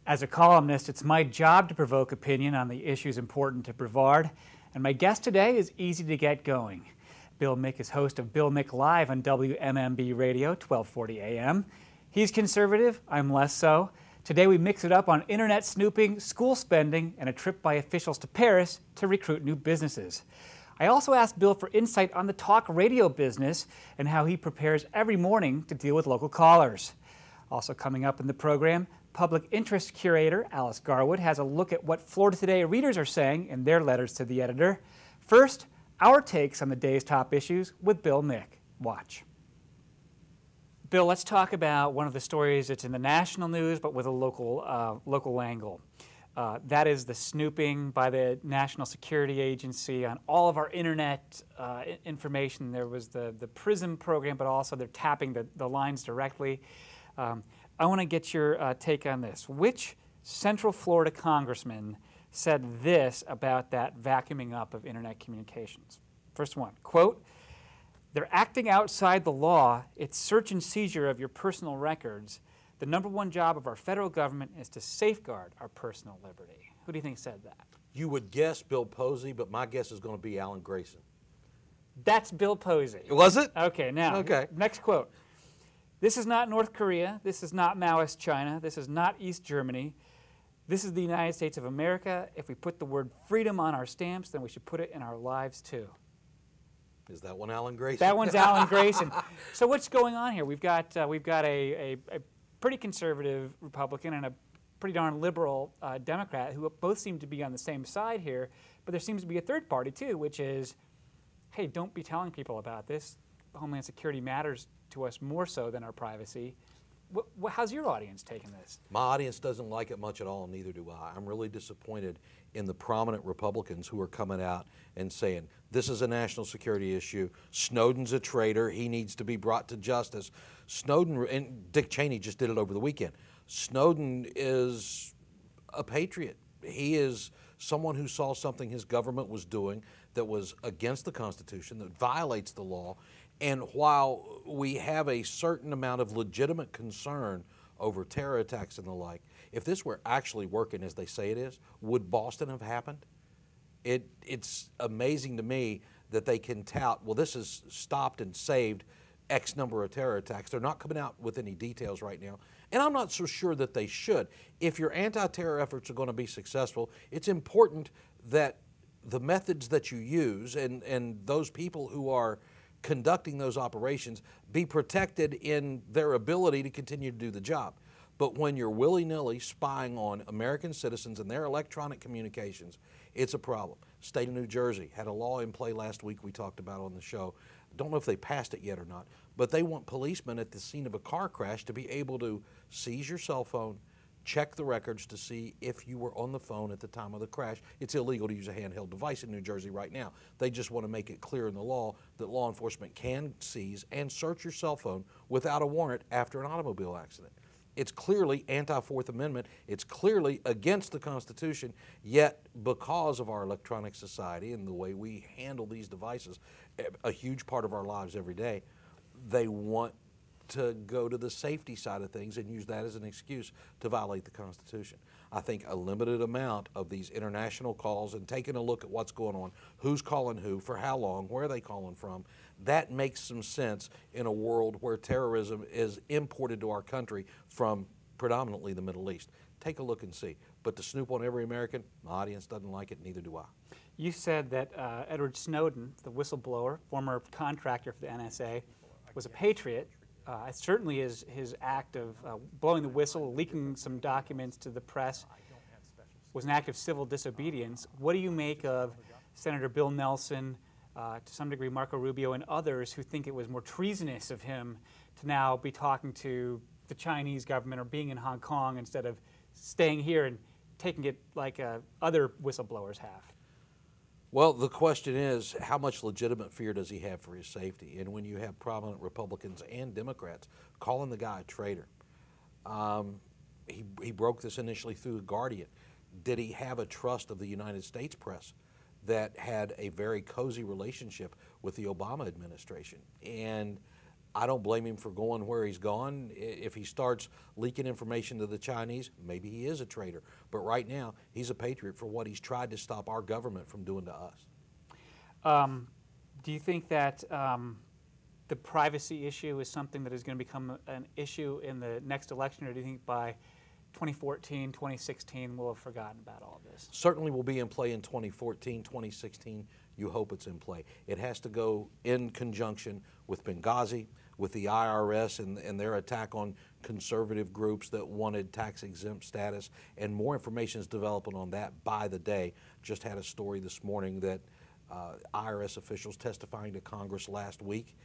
As a columnist, it's my job to provoke opinion on the issues important to Brevard, and my guest today is easy to get going. Bill Mick is host of Bill Mick Live on WMMB Radio, 1240 AM. He's conservative, I'm less so. Today we mix it up on internet snooping, school spending, and a trip by officials to Paris to recruit new businesses. I also asked Bill for insight on the talk radio business and how he prepares every morning to deal with local callers. Also coming up in the program, public interest curator Alice Garwood has a look at what Florida Today readers are saying in their letters to the editor. First, our takes on the day's top issues with Bill Mick. Watch. Bill, let's talk about one of the stories that's in the national news but with a local angle. That is the snooping by the National Security Agency on all of our internet information. There was the PRISM program, but also they're tapping the lines directly. I want to get your take on this. Which Central Florida congressman said this about that vacuuming up of internet communications? First one, quote, "They're acting outside the law. It's search and seizure of your personal records. The number one job of our federal government is to safeguard our personal liberty." Who do you think said that? You would guess Bill Posey, but my guess is going to be Alan Grayson. That's Bill Posey. Was it? Okay, now, next quote. "This is not North Korea. This is not Maoist China. This is not East Germany. This is the United States of America. If we put the word freedom on our stamps, then we should put it in our lives too." Is that one Alan Grayson? That one's Alan Grayson. So what's going on here? We've got a pretty conservative Republican and a pretty darn liberal Democrat who both seem to be on the same side here, but there seems to be a third party too, which is, hey, don't be telling people about this. Homeland Security matters to us more so than our privacy. How's your audience taking this? My audience doesn't like it much at all, and neither do I. I'm really disappointed in the prominent Republicans who are coming out and saying, this is a national security issue. Snowden's a traitor. He needs to be brought to justice. Snowden, and Dick Cheney just did it over the weekend. Snowden is a patriot. He is someone who saw something his government was doing that was against the Constitution, that violates the law. And while we have a certain amount of legitimate concern over terror attacks and the like, if this were actually working as they say it is, would Boston have happened? It's amazing to me that they can tout, well, this has stopped and saved X number of terror attacks. They're not coming out with any details right now. And I'm not so sure that they should. If your anti-terror efforts are going to be successful, it's important that the methods that you use and those people who are conducting those operations be protected in their ability to continue to do the job. But when you're willy-nilly spying on American citizens and their electronic communications, it's a problem. State of New Jersey had a law in play last week we talked about on the show. Don't know if they passed it yet or not, but they want policemen at the scene of a car crash to be able to seize your cell phone, check the records to see if you were on the phone at the time of the crash. It's illegal to use a handheld device in New Jersey right now. They just want to make it clear in the law that law enforcement can seize and search your cell phone without a warrant after an automobile accident. It's clearly anti-Fourth Amendment. It's clearly against the Constitution, yet because of our electronic society and the way we handle these devices, a huge part of our lives every day, they want to go to the safety side of things and use that as an excuse to violate the Constitution. I think a limited amount of these international calls and taking a look at what's going on, who's calling who, for how long, where are they calling from, that makes some sense in a world where terrorism is imported to our country from predominantly the Middle East. Take a look and see. But to snoop on every American, my audience doesn't like it, neither do I. You said that Edward Snowden, the whistleblower, former contractor for the NSA, was a patriot. Certainly his act of blowing the whistle, leaking some documents to the press was an act of civil disobedience. What do you make of Senator Bill Nelson, to some degree Marco Rubio, and others who think it was more treasonous of him to now be talking to the Chinese government or being in Hong Kong instead of staying here and taking it like other whistleblowers have? Well, the question is, how much legitimate fear does he have for his safety? And when you have prominent Republicans and Democrats calling the guy a traitor, he broke this initially through The Guardian. Did he have a trust of the United States press that had a very cozy relationship with the Obama administration? And I don't blame him for going where he's gone. If he starts leaking information to the Chinese, maybe he is a traitor. But right now, he's a patriot for what he's tried to stop our government from doing to us. Do you think that the privacy issue is something that is going to become an issue in the next election, or do you think by 2014, 2016, we'll have forgotten about all of this? Certainly will be in play in 2014, 2016. You hope it's in play. It has to go in conjunction with Benghazi, with the IRS and their attack on conservative groups that wanted tax-exempt status, and more information is developing on that by the day. Just had a story this morning that IRS officials testifying to Congress last week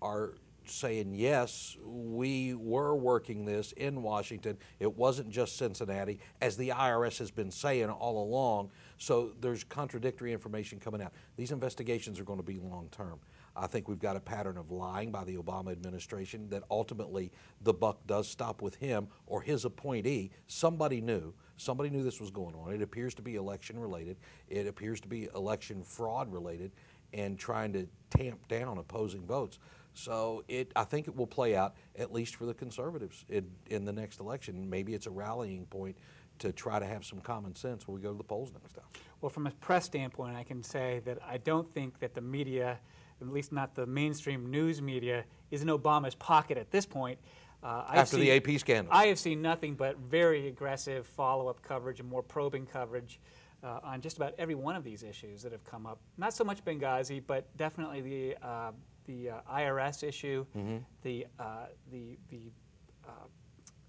are saying, yes, we were working this in Washington. It wasn't just Cincinnati, as the IRS has been saying all along. So there's contradictory information coming out. These investigations are going to be long-term. I think we've got a pattern of lying by the Obama administration that ultimately the buck does stop with him or his appointee. Somebody knew this was going on. It appears to be election related. It appears to be election fraud related and trying to tamp down opposing votes. So I think it will play out, at least for the conservatives, in the next election. Maybe it's a rallying point to try to have some common sense when we go to the polls next time. Well, from a press standpoint, I can say that I don't think that the media, at least not the mainstream news media, is in Obama's pocket at this point. After the AP scandal. I have seen nothing but very aggressive follow-up coverage and more probing coverage on just about every one of these issues that have come up. Not so much Benghazi, but definitely the IRS issue,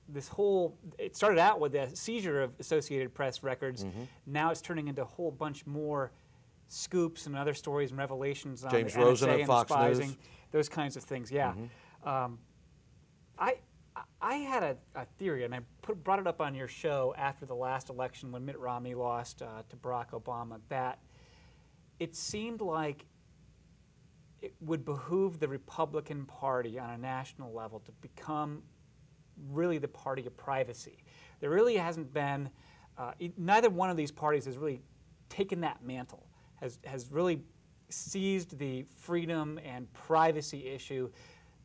this whole, it started out with the seizure of Associated Press records. Now it's turning into a whole bunch more scoops and other stories and revelations on James the Rosen NSA at and Fox spying, News. those kinds of things, yeah. I had a theory, and I brought it up on your show after the last election when Mitt Romney lost to Barack Obama, that it seemed like it would behoove the Republican Party on a national level to become really the party of privacy. There really hasn't been, neither one of these parties has really taken that mantle, has really seized the freedom and privacy issue.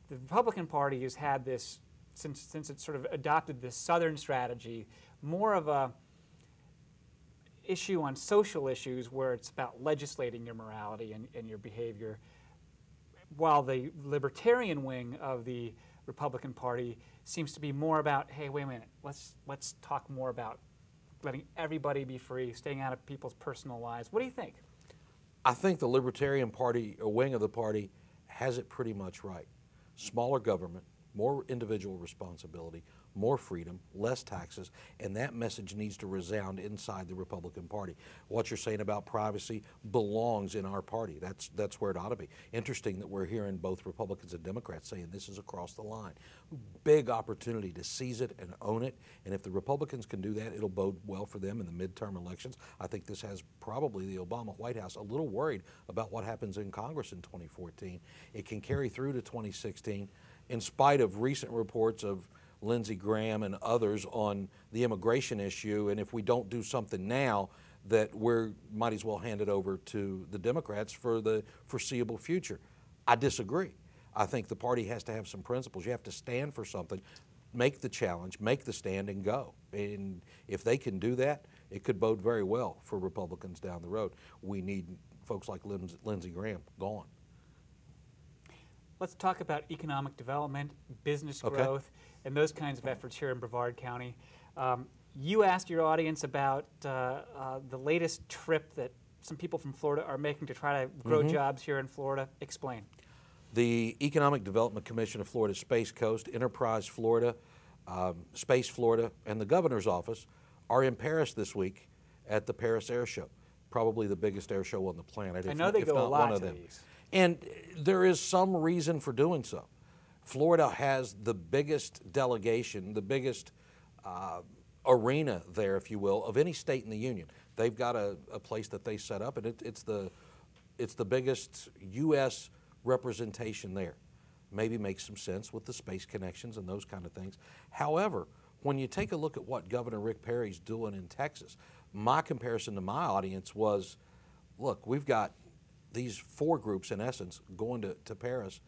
The Republican Party has had this, since it sort of adopted this Southern strategy, more of a issue on social issues where it's about legislating your morality and your behavior, while the libertarian wing of the Republican Party seems to be more about, hey, wait a minute, let's talk more about letting everybody be free, staying out of people's personal lives. What do you think? I think the Libertarian Party, or wing of the party, has it pretty much right. Smaller government, more individual responsibility, more freedom, less taxes, and that message needs to resound inside the Republican Party. What you're saying about privacy belongs in our party. That's where it ought to be. Interesting that we're hearing both Republicans and Democrats saying this is across the line. Big opportunity to seize it and own it, and if the Republicans can do that, it'll bode well for them in the midterm elections. I think this has probably the Obama White House a little worried about what happens in Congress in 2014. It can carry through to 2016 in spite of recent reports of Lindsey Graham and others on the immigration issue, and if we don't do something now, that we might as well hand it over to the Democrats for the foreseeable future. I disagree. I think the party has to have some principles. You have to stand for something, make the challenge, make the stand, and go. And if they can do that, it could bode very well for Republicans down the road. We need folks like Lindsey Graham gone. Let's talk about economic development, business growth, and those kinds of efforts here in Brevard County. You asked your audience about the latest trip that some people from Florida are making to try to grow jobs here in Florida. Explain. The Economic Development Commission of Florida, Space Coast, Enterprise Florida, Space Florida, and the Governor's Office are in Paris this week at the Paris Air Show, probably the biggest air show on the planet. I know they go a lot to these. And there is some reason for doing so. Florida has the biggest delegation, the biggest arena there, if you will, of any state in the union. They've got a place that they set up, and it's the biggest U.S. representation there. Maybe makes some sense with the space connections and those kind of things. However, when you take a look at what Governor Rick Perry's doing in Texas, my comparison to my audience was, look, we've got these four groups, in essence, going to Paris,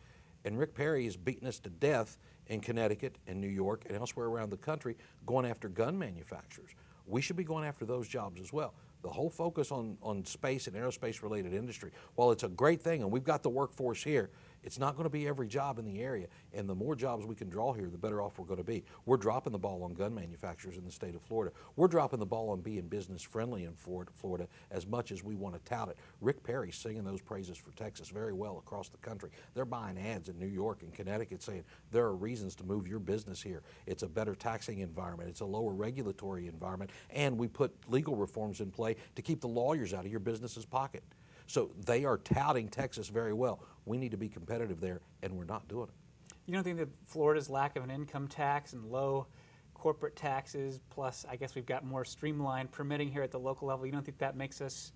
And Rick Perry is beating us to death in Connecticut and New York and elsewhere around the country going after gun manufacturers. We should be going after those jobs as well. The whole focus on space and aerospace related industry, while it's a great thing and we've got the workforce here, it's not going to be every job in the area, and the more jobs we can draw here, the better off we're going to be. We're dropping the ball on gun manufacturers in the state of Florida. We're dropping the ball on being business friendly in Florida as much as we want to tout it. Rick Perry's singing those praises for Texas very well across the country. They're buying ads in New York and Connecticut saying there are reasons to move your business here. It's a better taxing environment, it's a lower regulatory environment, and we put legal reforms in play to keep the lawyers out of your business's pocket. So they are touting Texas very well. We need to be competitive there, and we're not doing it. You don't think that Florida's lack of an income tax and low corporate taxes, plus I guess we've got more streamlined permitting here at the local level, you don't think that makes us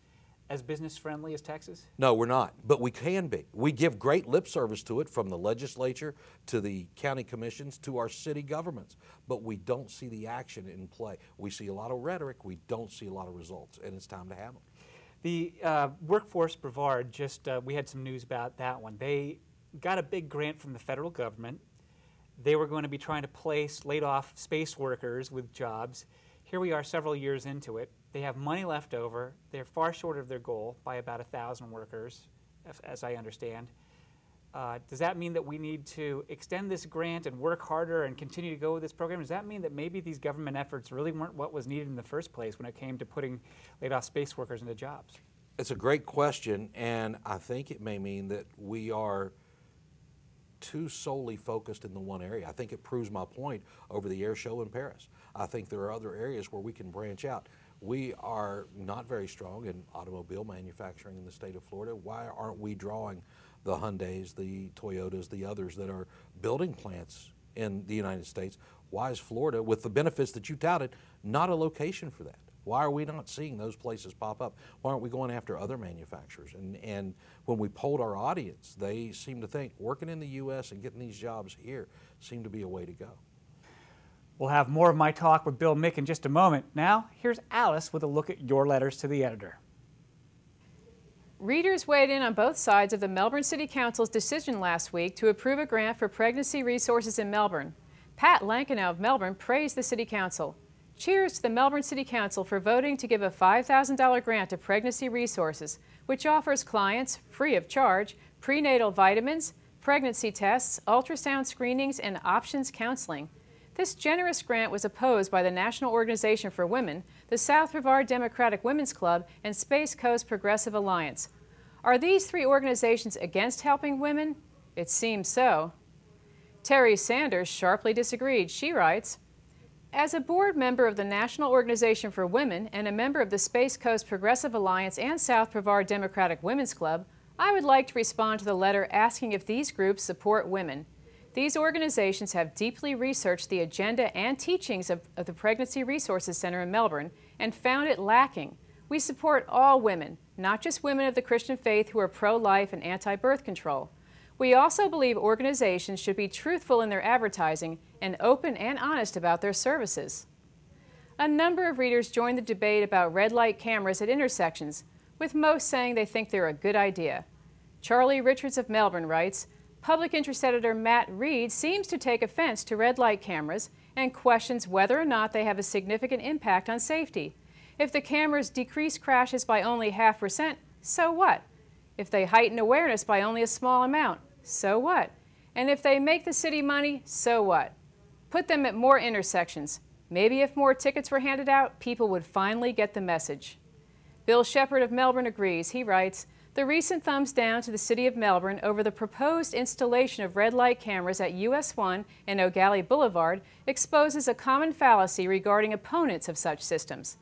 as business friendly as Texas? No, we're not, but we can be. We give great lip service to it, from the legislature to the county commissions to our city governments, but we don't see the action in play. We see a lot of rhetoric, we don't see a lot of results, and it's time to have them. The Workforce Brevard, we had some news about that one. They got a big grant from the federal government. They were going to be trying to place laid off space workers with jobs. Here we are several years into it. They have money left over. They're far short of their goal by about 1,000 workers, as I understand. Does that mean that we need to extend this grant and work harder and continue to go with this program? Does that mean that maybe these government efforts really weren't what was needed in the first place when it came to putting laid-off space workers into jobs? It's a great question, and I think it may mean that we are too solely focused in the one area. I think it proves my point over the air show in Paris. I think there are other areas where we can branch out. We are not very strong in automobile manufacturing in the state of Florida. Why aren't we drawing the Hyundais, the Toyotas, the others that are building plants in the United States? Why is Florida, with the benefits that you touted, not a location for that? Why are we not seeing those places pop up? Why aren't we going after other manufacturers? And when we polled our audience, they seem to think working in the U.S. and getting these jobs here seem to be a way to go. We'll have more of my talk with Bill Mick in just a moment. Now, here's Alice with a look at your letters to the editor. Readers weighed in on both sides of the Melbourne City Council's decision last week to approve a grant for pregnancy resources in Melbourne. Pat Lankinow of Melbourne praised the City Council. Cheers to the Melbourne City Council for voting to give a $5,000 grant to pregnancy resources, which offers clients, free of charge, prenatal vitamins, pregnancy tests, ultrasound screenings, and options counseling. This generous grant was opposed by the National Organization for Women, the South Brevard Democratic Women's Club, and Space Coast Progressive Alliance. Are these three organizations against helping women? It seems so. Terry Sanders sharply disagreed. She writes, "As a board member of the National Organization for Women and a member of the Space Coast Progressive Alliance and South Brevard Democratic Women's Club, I would like to respond to the letter asking if these groups support women. These organizations have deeply researched the agenda and teachings of the Pregnancy Resources Center in Melbourne and found it lacking. We support all women, not just women of the Christian faith who are pro-life and anti-birth control. We also believe organizations should be truthful in their advertising and open and honest about their services." A number of readers joined the debate about red light cameras at intersections, with most saying they think they're a good idea. Charlie Richards of Melbourne writes, "Public Interest Editor Matt Reed seems to take offense to red light cameras and questions whether or not they have a significant impact on safety. If the cameras decrease crashes by only 0.5%, so what? If they heighten awareness by only a small amount, so what? And if they make the city money, so what? Put them at more intersections. Maybe if more tickets were handed out, people would finally get the message." Bill Shepard of Melbourne agrees. He writes, "The recent thumbs down to the City of Melbourne over the proposed installation of red light cameras at US 1 and O'Galley Boulevard exposes a common fallacy regarding opponents of such systems.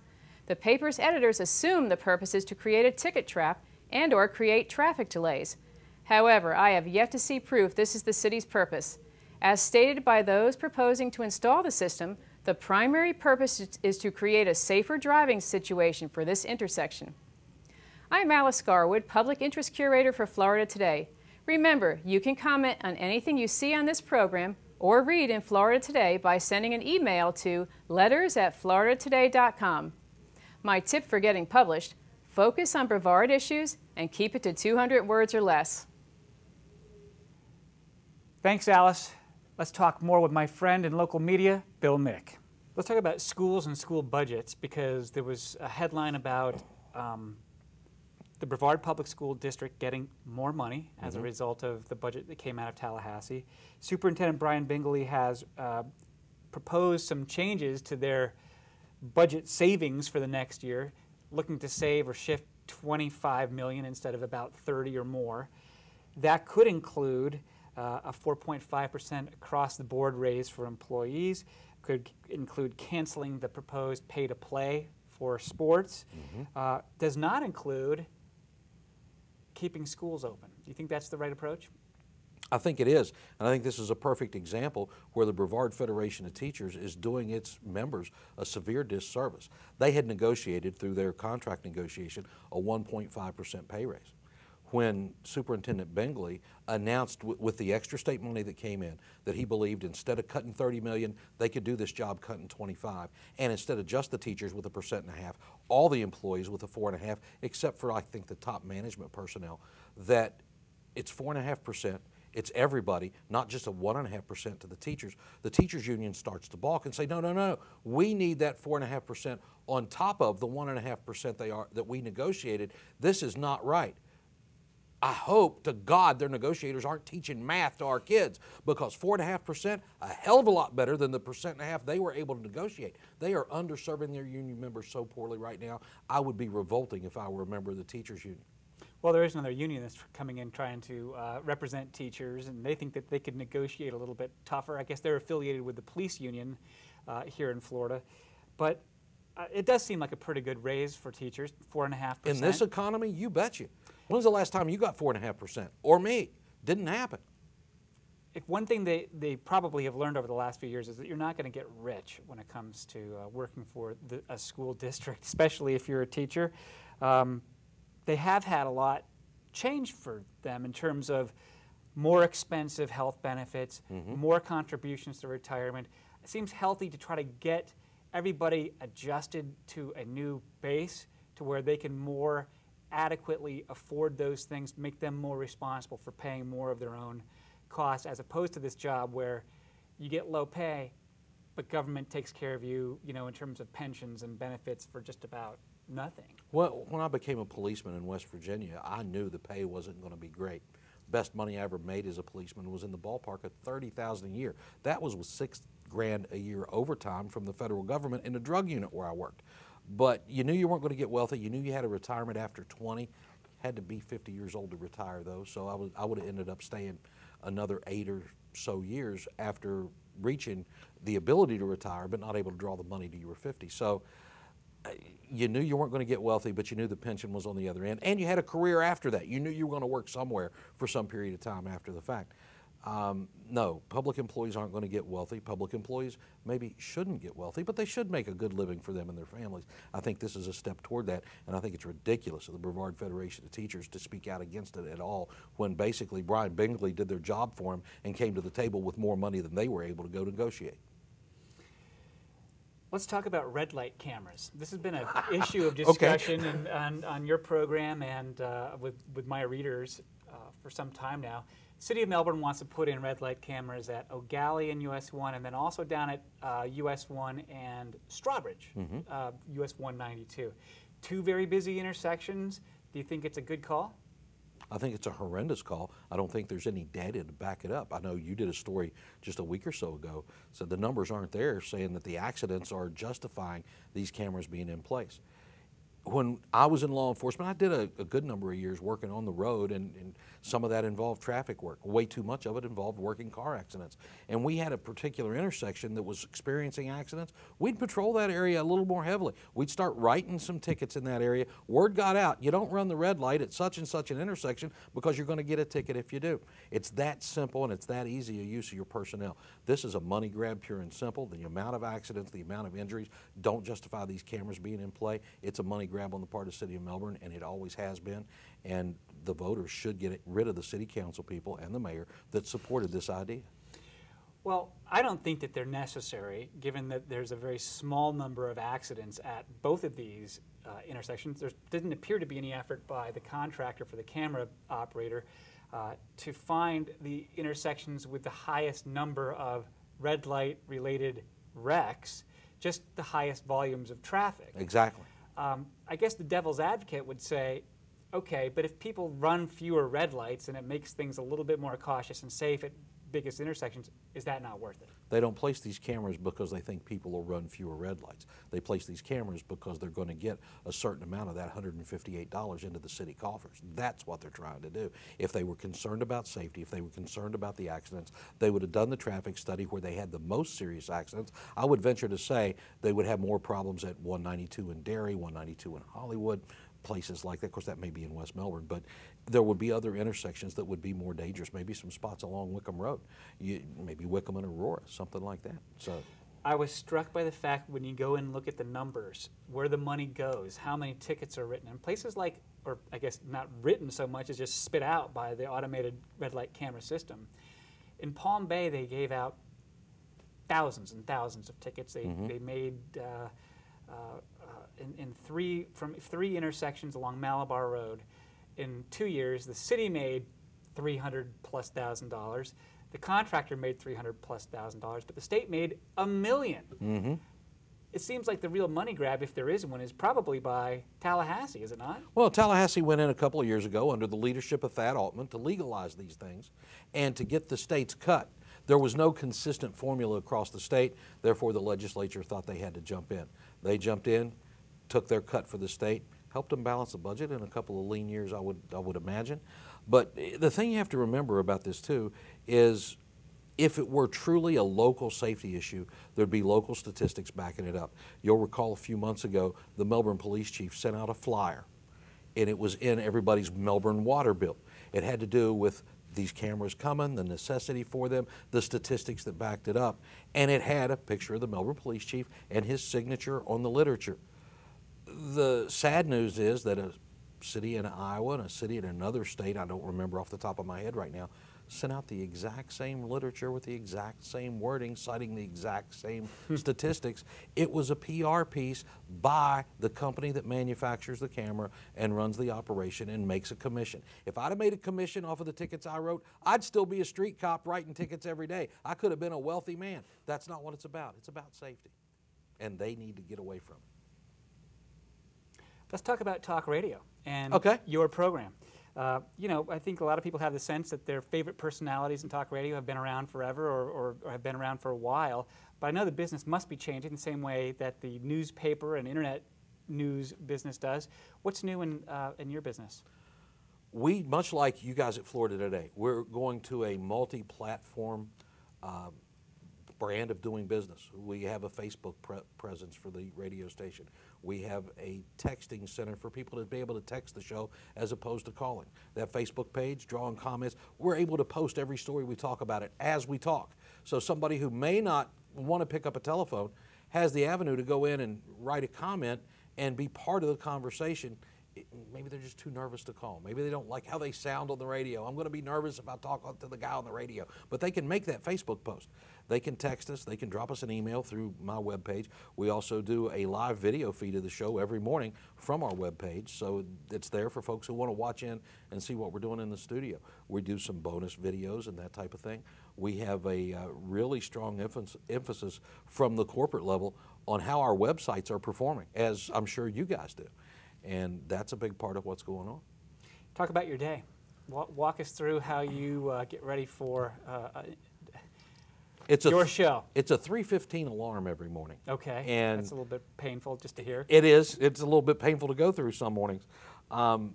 The paper's editors assume the purpose is to create a ticket trap and/or create traffic delays. However, I have yet to see proof this is the city's purpose. As stated by those proposing to install the system, the primary purpose is to create a safer driving situation for this intersection." I'm Alice Garwood, Public Interest Curator for Florida Today. Remember, you can comment on anything you see on this program or read in Florida Today by sending an email to letters@floridatoday.com. My tip for getting published: focus on Brevard issues and keep it to 200 words or less. Thanks, Alice. Let's talk more with my friend in local media, Bill Mick. Let's talk about schools and school budgets, because there was a headline about the Brevard Public School District getting more money as a result of the budget that came out of Tallahassee. Superintendent Brian Bingley has proposed some changes to their budget savings for the next year, looking to save or shift $25 million instead of about 30 or more. That could include a 4.5% across-the-board raise for employees, could include canceling the proposed pay-to-play for sports, does not include keeping schools open. Do you think that's the right approach? I think it is, and I think this is a perfect example where the Brevard Federation of Teachers is doing its members a severe disservice. They had negotiated through their contract negotiation a 1.5% pay raise. When Superintendent Bingley announced with the extra state money that came in that he believed instead of cutting $30 million, they could do this job cutting 25, and instead of just the teachers with a 1.5%, all the employees with a 4.5%, except for I think the top management personnel, that it's 4.5%. It's everybody, not just a 1.5% to the teachers. The teachers union starts to balk and say, no, no, no, we need that 4.5% on top of the 1.5% that we negotiated. This is not right. I hope to God their negotiators aren't teaching math to our kids, because 4.5%, a hell of a lot better than the 1.5% they were able to negotiate. They are underserving their union members so poorly right now. I would be revolting if I were a member of the teachers union. Well, there is another union that's coming in trying to represent teachers, and they think that they could negotiate a little bit tougher. I guess they're affiliated with the police union here in Florida. But it does seem like a pretty good raise for teachers, 4.5%. In this economy, you betcha. When's the last time you got 4.5%? Or me? Didn't happen. If one thing they probably have learned over the last few years is that you're not going to get rich when it comes to working for a school district, especially if you're a teacher. They have had a lot change for them in terms of more expensive health benefits, more contributions to retirement. It seems healthy to try to get everybody adjusted to a new base to where they can more adequately afford those things, make them more responsible for paying more of their own costs, as opposed to this job where you get low pay, but government takes care of you, you know, in terms of pensions and benefits for just about nothing. Well, when I became a policeman in West Virginia, I knew the pay wasn't going to be great. Best money I ever made as a policeman was in the ballpark of $30,000 a year. That was with $6 grand a year overtime from the federal government in the drug unit where I worked. But you knew you weren't going to get wealthy. You knew you had a retirement after 20. Had to be 50 years old to retire, though, so I would have ended up staying another 8 or so years after reaching the ability to retire, but not able to draw the money till you were 50. So you knew you weren't going to get wealthy, but you knew the pension was on the other end, and you had a career after that. You knew you were going to work somewhere for some period of time after the fact. No, public employees aren't going to get wealthy. Public employees maybe shouldn't get wealthy, but they should make a good living for them and their families. I think this is a step toward that, and I think it's ridiculous of the Brevard Federation of Teachers to speak out against it at all, when basically Brian Bingley did their job for them and came to the table with more money than they were able to go negotiate. Let's talk about red light cameras. This has been an issue of discussion on your program and with my readers for some time now. City of Melbourne wants to put in red light cameras at O'Galley and US 1, and then also down at US 1 and Strawbridge, US 192. Two very busy intersections. Do you think it's a good call? I think it's a horrendous call. I don't think there's any data to back it up. I know you did a story just a week or so ago, said the numbers aren't there, saying that the accidents are justifying these cameras being in place. When I was in law enforcement, I did a good number of years working on the road, and some of that involved traffic work. Way too much of it involved working car accidents. And we had a particular intersection that was experiencing accidents. We'd patrol that area a little more heavily. We'd start writing some tickets in that area. Word got out, you don't run the red light at such and such an intersection because you're going to get a ticket if you do. It's that simple, and it's that easy a use of your personnel. This is a money grab, pure and simple. The amount of accidents, the amount of injuries don't justify these cameras being in play. It's a money grab on the part of the City of Melbourne, and it always has been. And the voters should get rid of the city council people and the mayor that supported this idea. Well, I don't think that they're necessary, given that there's a very small number of accidents at both of these intersections. There didn't appear to be any effort by the contractor for the camera operator to find the intersections with the highest number of red light related wrecks, just the highest volumes of traffic. Exactly. I guess the devil's advocate would say, okay, but if people run fewer red lights and it makes things a little bit more cautious and safe at biggest intersections, is that not worth it? They don't place these cameras because they think people will run fewer red lights. They place these cameras because they're going to get a certain amount of that $158 into the city coffers. That's what they're trying to do. If they were concerned about safety, if they were concerned about the accidents, they would have done the traffic study where they had the most serious accidents. I would venture to say they would have more problems at 192 in Derry, 192 in Hollywood, places like that. Of course, that may be in West Melbourne, but there would be other intersections that would be more dangerous, maybe some spots along Wickham Road, maybe Wickham and Aurora, something like that. So, I was struck by the fact when you go and look at the numbers, where the money goes, how many tickets are written, in places like, or I guess not written so much as just spit out by the automated red light camera system. In Palm Bay, they gave out thousands and thousands of tickets. They made from three intersections along Malabar Road. In 2 years, the city made $300,000+. The contractor made $300,000+, but the state made $1 million. It seems like the real money grab, if there is one, is probably by Tallahassee, is it not? well, Tallahassee went in a couple of years ago under the leadership of Thad Altman to legalize these things and to get the state's cut. There was no consistent formula across the state, therefore the legislature thought they had to jump in. They jumped in, took their cut for the state, helped them balance the budget in a couple of lean years, I would imagine. But the thing you have to remember about this too is if it were truly a local safety issue, there'd be local statistics backing it up. You'll recall a few months ago, the Melbourne police chief sent out a flyer, and it was in everybody's Melbourne water bill. It had to do with these cameras coming, the necessity for them, the statistics that backed it up, and it had a picture of the Melbourne police chief and his signature on the literature. The sad news is that a city in Iowa and a city in another state, I don't remember off the top of my head right now, sent out the exact same literature with the exact same wording, citing the exact same statistics. It was a PR piece by the company that manufactures the camera and runs the operation and makes a commission. If I'd have made a commission off of the tickets I wrote, I'd still be a street cop writing tickets every day. I could have been a wealthy man. That's not what it's about. It's about safety, and they need to get away from it. Let's talk about talk radio and your program. You know, I think a lot of people have the sense that their favorite personalities in talk radio have been around forever or have been around for a while, but I know the business must be changing the same way that the newspaper and internet news business does. What's new in your business? We, much like you guys at Florida Today, we're going to a multi-platform brand of doing business. We have a Facebook presence for the radio station. We have a texting center for people to be able to text the show as opposed to calling. That Facebook page, drawing comments, we're able to post every story we talk about it as we talk. So somebody who may not want to pick up a telephone has the avenue to go in and write a comment and be part of the conversation. Maybe they're just too nervous to call. Maybe they don't like how they sound on the radio. I'm going to be nervous if I talk to the guy on the radio. But they can make that Facebook post. They can text us. They can drop us an email through my webpage. We also do a live video feed of the show every morning from our webpage. So it's there for folks who want to watch in and see what we're doing in the studio. We do some bonus videos and that type of thing. We have a really strong emphasis from the corporate level on how our websites are performing, as I'm sure you guys do. And that's a big part of what's going on. Talk about your day. Walk us through how you get ready for your show. It's a 3:15 alarm every morning. Okay, and that's a little bit painful just to hear. It is. It's a little bit painful to go through some mornings. And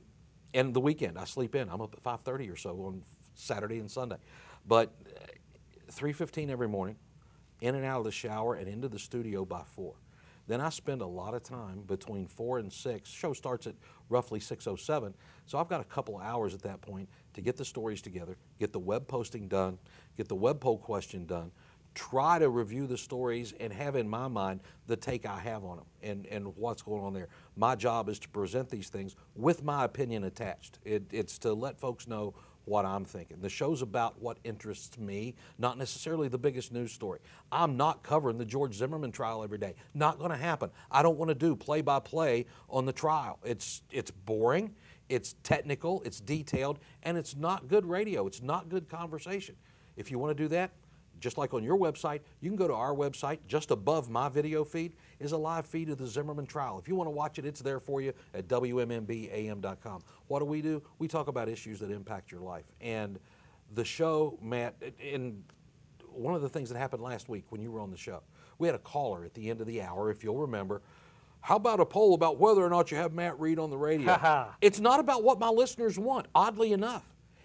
the weekend, I sleep in. I'm up at 5:30 or so on Saturday and Sunday. But 3:15 every morning, in and out of the shower and into the studio by 4. Then I spend a lot of time between 4 and 6. Show starts at roughly 6:07, so I've got a couple of hours at that point to get the stories together, get the web posting done, get the web poll question done, try to review the stories and have in my mind the take I have on them and what's going on there. My job is to present these things with my opinion attached. It's to let folks know what I'm thinking. The show's about what interests me, not necessarily the biggest news story. I'm not covering the George Zimmerman trial every day. Not going to happen. I don't want to do play-by-play on the trial. It's boring. It's technical, it's detailed, and it's not good radio. It's not good conversation. If you want to do that, just like on your website, you can go to our website. Just above my video feed is a live feed of the Zimmerman trial. If you want to watch it, it's there for you at WMMBAM.com. What do? We talk about issues that impact your life. And the show, Matt, and one of the things that happened last week when you were on the show, we had a caller at the end of the hour, if you'll remember. How about a poll about whether or not you have Matt Reed on the radio? It's not about what my listeners want, oddly enough.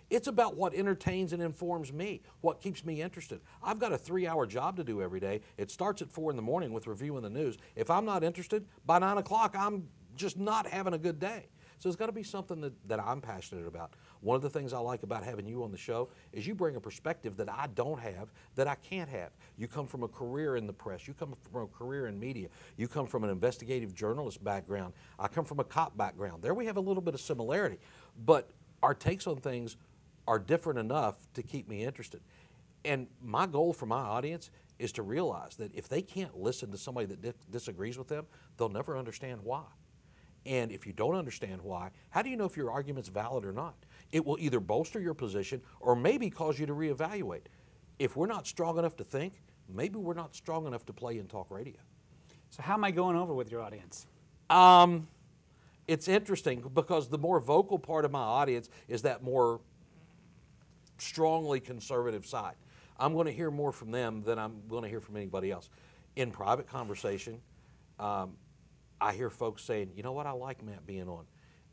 It's about what entertains and informs me, what keeps me interested. I've got a 3-hour job to do every day. It starts at 4 in the morning with reviewing the news. If I'm not interested, by 9 o'clock, I'm just not having a good day. So it's got to be something that I'm passionate about. One of the things I like about having you on the show is you bring a perspective that I don't have, that I can't have. You come from a career in the press. You come from a career in media. You come from an investigative journalist background. I come from a cop background. There we have a little bit of similarity. But our takes on things are different enough to keep me interested. And my goal for my audience is to realize that if they can't listen to somebody that disagrees with them, they'll never understand why. And if you don't understand why, how do you know if your argument's valid or not? It will either bolster your position or maybe cause you to reevaluate. If we're not strong enough to think, maybe we're not strong enough to play in talk radio. So how am I going over with your audience? It's interesting because the more vocal part of my audience is that more strongly conservative side. I'm going to hear more from them than I'm going to hear from anybody else. In private conversation, I hear folks saying, you know what, I like Matt being on.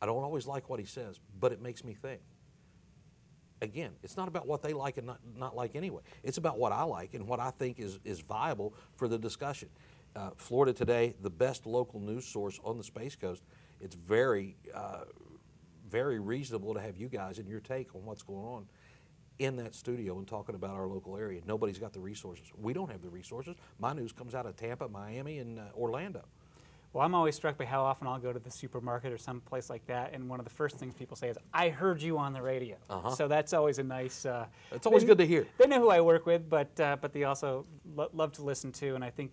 I don't always like what he says, but it makes me think. Again, it's not about what they like and not like anyway. It's about what I like and what I think is viable for the discussion. Florida Today, the best local news source on the Space Coast. It's very, very reasonable to have you guys and your take on what's going on in that studio and talking about our local area. Nobody's got the resources. We don't have the resources. My news comes out of Tampa, Miami, and Orlando. Well, I'm always struck by how often I'll go to the supermarket or some place like that, and one of the first things people say is, I heard you on the radio. So that's always a nice... it's always good to hear. They know who I work with, but they also love to listen to, and I think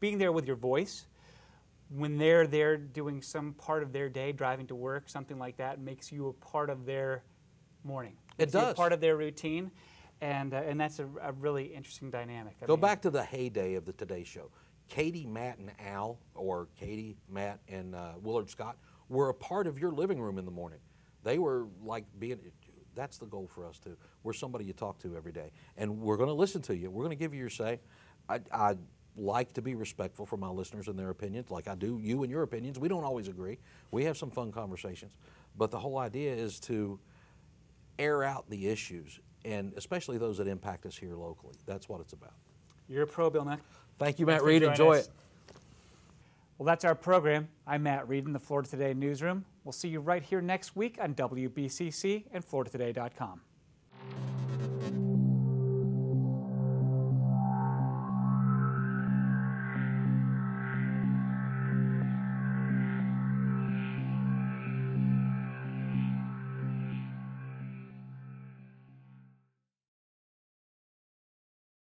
being there with your voice, when they're there doing some part of their day, driving to work, something like that, makes you a part of their morning. It does. You're part of their routine, and that's a really interesting dynamic. Go back to the heyday of the Today Show. Katie, Matt, and Al, or Katie, Matt, and Willard Scott were a part of your living room in the morning. They were like being, that's the goal for us too. We're somebody you talk to every day. And we're going to listen to you. We're going to give you your say. I like to be respectful for my listeners and their opinions, like I do you and your opinions. We don't always agree. We have some fun conversations. But the whole idea is to air out the issues, and especially those that impact us here locally. That's what it's about. You're a pro, Bill Mick. Thank you, Matt Reed. Enjoy it. Well, that's our program. I'm Matt Reed in the Florida Today newsroom. We'll see you right here next week on WBCC and FloridaToday.com.